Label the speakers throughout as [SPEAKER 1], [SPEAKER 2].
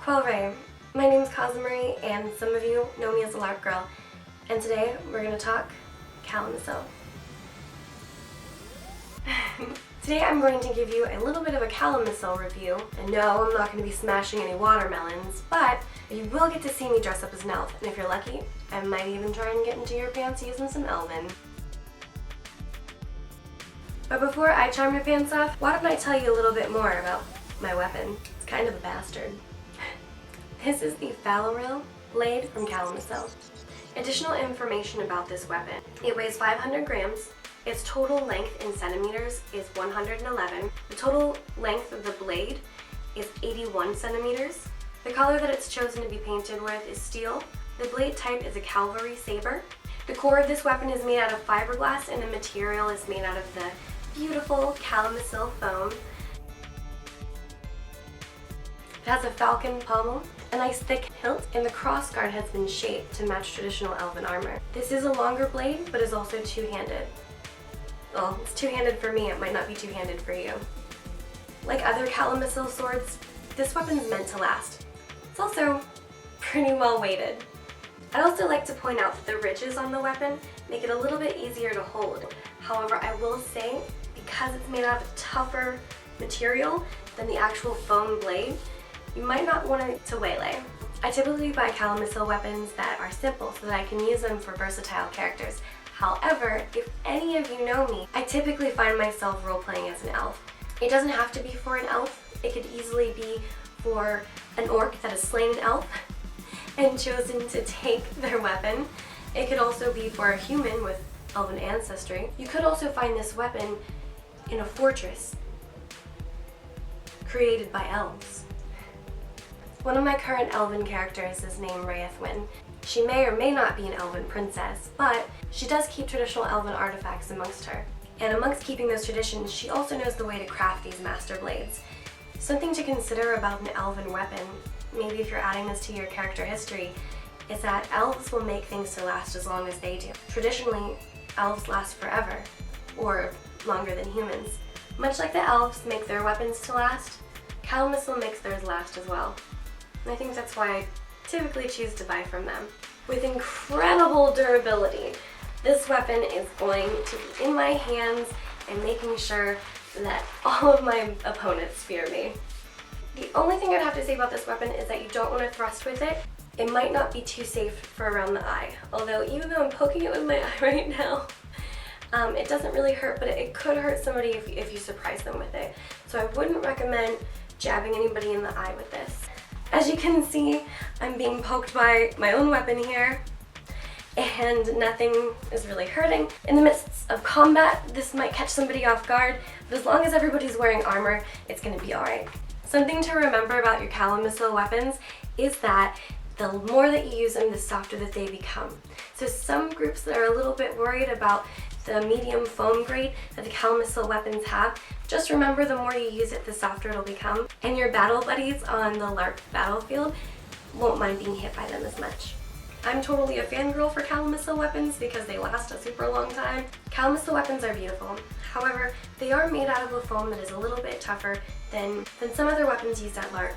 [SPEAKER 1] Faloril. My name's Calimacil, and some of you know me as a LARP girl. And today we're going to talk Calimacil. Today I'm going to give you a little bit of a Calimacil review. And no, I'm not going to be smashing any watermelons, but you will get to see me dress up as an elf. And if you're lucky, I might even try and get into your pants using some elven. But before I charm your pants off, why don't I tell you a little bit more about my weapon? It's kind of a bastard. This is the Faloril blade from Calimacil. Additional information about this weapon. It weighs 500 grams. Its total length in centimeters is 111. The total length of the blade is 81 centimeters. The color that it's chosen to be painted with is steel. The blade type is a cavalry saber. The core of this weapon is made out of fiberglass, and the material is made out of the beautiful Calimacil foam. It has a falcon pommel, a nice thick hilt, and the crossguard has been shaped to match traditional elven armor. This is a longer blade, but is also two-handed. Well, it's two-handed for me, it might not be two-handed for you. Like other Calimacil swords, this weapon is meant to last. It's also pretty well weighted. I'd also like to point out that the ridges on the weapon make it a little bit easier to hold. However, I will say, because it's made out of tougher material than the actual foam blade, you might not want it to waylay. I typically buy Calimacil weapons that are simple so that I can use them for versatile characters. However, if any of you know me, I typically find myself role-playing as an elf. It doesn't have to be for an elf. It could easily be for an orc that has slain an elf and chosen to take their weapon. It could also be for a human with elven ancestry. You could also find this weapon in a fortress created by elves. One of my current elven characters is named Raethwyn. She may or may not be an elven princess, but she does keep traditional elven artifacts amongst her. And amongst keeping those traditions, she also knows the way to craft these master blades. Something to consider about an elven weapon, maybe if you're adding this to your character history, is that elves will make things to last as long as they do. Traditionally, elves last forever, or longer than humans. Much like the elves make their weapons to last, Calimacil makes theirs last as well. And I think that's why I typically choose to buy from them. With incredible durability, this weapon is going to be in my hands and making sure that all of my opponents fear me. The only thing I'd have to say about this weapon is that you don't want to thrust with it. It might not be too safe for around the eye, although even though I'm poking it with my eye right now, it doesn't really hurt, but it could hurt somebody if you surprise them with it. So I wouldn't recommend jabbing anybody in the eye with this. As you can see, I'm being poked by my own weapon here, and nothing is really hurting. In the midst of combat, this might catch somebody off guard, but as long as everybody's wearing armor, it's going to be alright. Something to remember about your Calimacil weapons is that the more that you use them, the softer that they become. So some groups that are a little bit worried about the medium foam grade that the Calimacil weapons have, just remember the more you use it, the softer it'll become. And your battle buddies on the LARP battlefield won't mind being hit by them as much. I'm totally a fangirl for Calimacil weapons because they last a super long time. Calimacil weapons are beautiful. However, they are made out of a foam that is a little bit tougher than some other weapons used at LARP.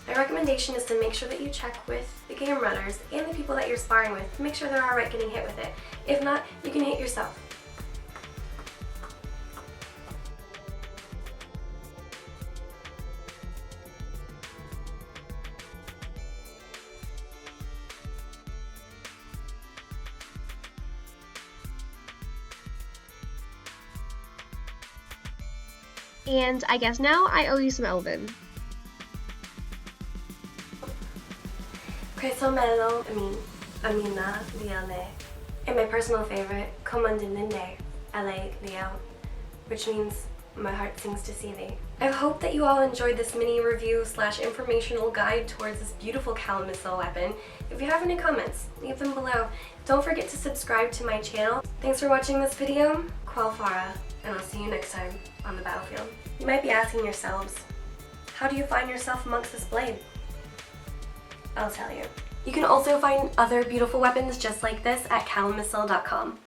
[SPEAKER 1] My recommendation is to make sure that you check with the game runners and the people that you're sparring with to make sure they're alright getting hit with it. If not, you can hit yourself.
[SPEAKER 2] And I guess now I owe you some elven.
[SPEAKER 1] Queso mello, amina, liane. And my personal favorite, comandininde, ele leo, which means my heart sings to see thee. I hope that you all enjoyed this mini review / informational guide towards this beautiful Calimacil weapon. If you have any comments, leave them below. Don't forget to subscribe to my channel. Thanks for watching this video. Qualfara, and I'll see you next time on the battlefield. You might be asking yourselves, how do you find yourself amongst this blade? I'll tell you. You can also find other beautiful weapons just like this at calimacil.com.